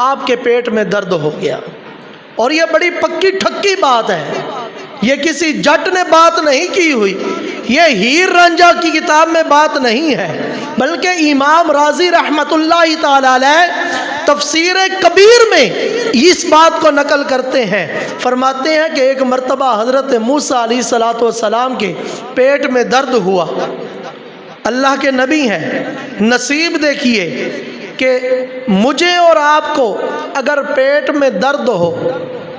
آپ کے پیٹ میں درد ہو گیا، اور یہ بڑی پکی ٹھکی بات ہے، یہ کسی جٹ نے بات نہیں کی ہوئی، یہ ہیر رانجھا کی کتاب میں بات نہیں ہے، بلکہ امام رازی رحمت اللہ تعالی علیہ تفسیر کبیر میں اس بات کو نقل کرتے ہیں، فرماتے ہیں کہ ایک مرتبہ حضرت موسیٰ علیہ السلام کے پیٹ میں درد ہوا۔ اللہ کے نبی ہیں، نصیب دیکھیے کہ مجھے اور آپ کو اگر پیٹ میں درد ہو،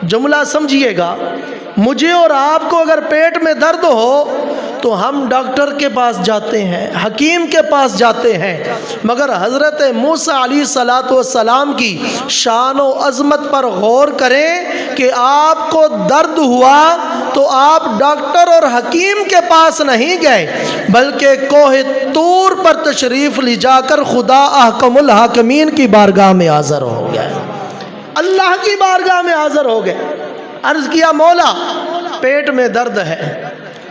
جملہ سمجھیے گا، مجھے اور آپ کو اگر پیٹ میں درد ہو تو ہم ڈاکٹر کے پاس جاتے ہیں، حکیم کے پاس جاتے ہیں، مگر حضرت موسیٰ علیہ السلام کی شان و عظمت پر غور کریں کہ آپ کو درد ہوا تو آپ ڈاکٹر اور حکیم کے پاس نہیں گئے، بلکہ کوہ طور پر تشریف لے جا کر خدا احکم الحاکمین کی بارگاہ میں حاضر ہو گئے، اللہ کی بارگاہ میں حاضر ہو گئے۔ عرض کیا مولا پیٹ میں درد ہے،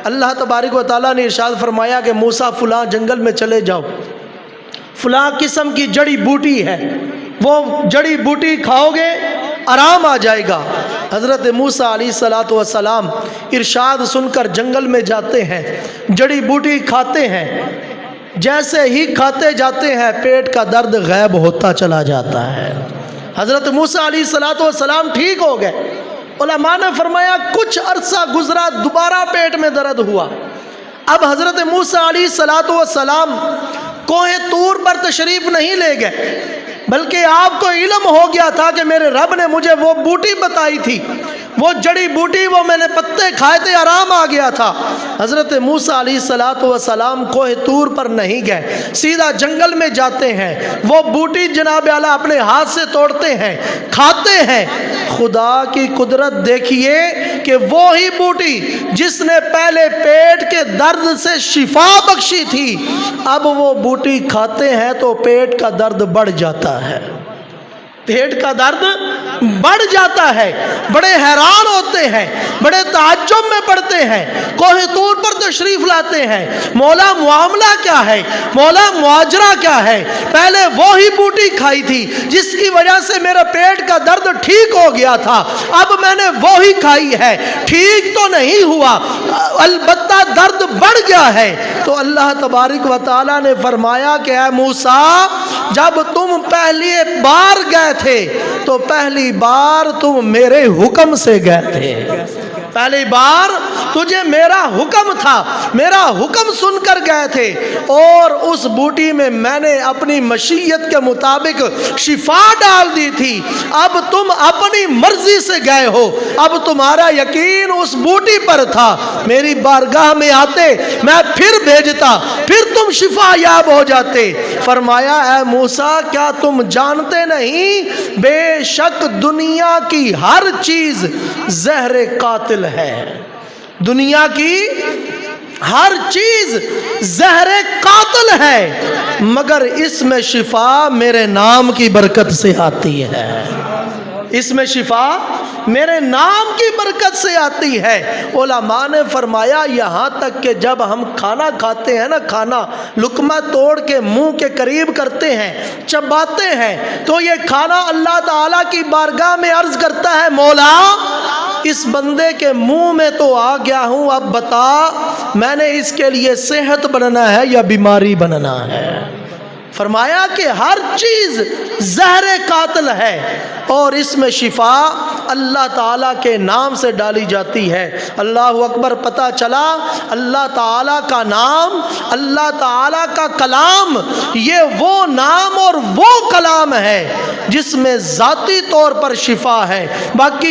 اللہ تبارک و تعالیٰ نے ارشاد فرمایا کہ موسیٰ فلاں جنگل میں چلے جاؤ، فلاں قسم کی جڑی بوٹی ہے، وہ جڑی بوٹی کھاؤ گے آرام آ جائے گا۔ حضرت موسیٰ علیہ السلام ارشاد سن کر جنگل میں جاتے ہیں، جڑی بوٹی کھاتے ہیں، جیسے ہی کھاتے جاتے ہیں پیٹ کا درد غائب ہوتا چلا جاتا ہے۔ حضرت موسیٰ علیہ السلام ٹھیک ہو گئے۔ علماء نے فرمایا کچھ عرصہ گزرا، دوبارہ پیٹ میں درد ہوا۔ اب حضرت موسیٰ علیہ السلام کوہ طور پر تشریف نہیں لے گئے، بلکہ آپ کو علم ہو گیا تھا کہ میرے رب نے مجھے وہ بوٹی بتائی تھی، وہ جڑی بوٹی، وہ میں نے پتے کھائے تھے، آرام آ گیا تھا۔ حضرت موسیٰ علیہ السلام کوہ طور پر نہیں گئے، سیدھا جنگل میں جاتے ہیں، وہ بوٹی جناب اعلیٰ اپنے ہاتھ سے توڑتے ہیں، کھاتے ہیں۔ خدا کی قدرت دیکھیے کہ وہی بوٹی جس نے پہلے پیٹ کے درد سے شفا بخشی تھی، اب وہ بوٹی کھاتے ہیں تو پیٹ کا درد بڑھ جاتا ہے، پیٹ کا درد بڑھ جاتا ہے۔ بڑے حیران ہوتے ہیں، بڑے تعجب میں پڑتے ہیں، کوہ طور پر تشریف لاتے ہیں، مولا معاملہ کیا ہے، مولا مواجرہ کیا ہے؟ پہلے وہی بوٹی کھائی تھی جس کی وجہ سے میرا پیٹ کا درد ٹھیک ہو گیا تھا، اب میں نے وہی کھائی ہے، ٹھیک تو نہیں ہوا، البتہ درد بڑھ گیا ہے۔ تو اللہ تبارک و تعالیٰ نے فرمایا کہ اے موسیٰ، جب تم پہلی بار گئے تھے تو پہلی بار تم میرے حکم سے گئے تھے، پہلی بار تجھے میرا حکم تھا، میرا حکم سن کر گئے تھے، اور اس بوٹی میں میں نے اپنی مشیت کے مطابق شفا ڈال دی تھی۔ اب تم اپنی مرضی سے گئے ہو، اب تمہارا یقین اس بوٹی پر تھا، میری بارگاہ میں آتے میں پھر بھیجتا، پھر تم شفا یاب ہو جاتے۔ فرمایا اے موسیٰ کیا تم جانتے نہیں بے شک دنیا کی ہر چیز زہر قاتل ہے، دنیا کی ہر چیز زہر قاتل ہے، مگر اس میں شفا میرے نام کی برکت سے آتی ہے، اس میں شفا میرے نام کی برکت سے آتی ہے۔ علماء نے فرمایا یہاں تک کہ جب ہم کھانا کھاتے ہیں نا، کھانا لقمہ توڑ کے منہ کے قریب کرتے ہیں، چباتے ہیں، تو یہ کھانا اللہ تعالیٰ کی بارگاہ میں عرض کرتا ہے مولا اس بندے کے منہ میں تو آ گیا ہوں، اب بتا میں نے اس کے لیے صحت بننا ہے یا بیماری بننا ہے۔ فرمایا کہ ہر چیز زہر قاتل ہے اور اس میں شفا اللہ تعالیٰ کے نام سے ڈالی جاتی ہے۔ اللہ اکبر۔ پتہ چلا اللہ تعالیٰ کا نام، اللہ تعالیٰ کا کلام، یہ وہ نام اور وہ کلام ہے جس میں ذاتی طور پر شفا ہے، باقی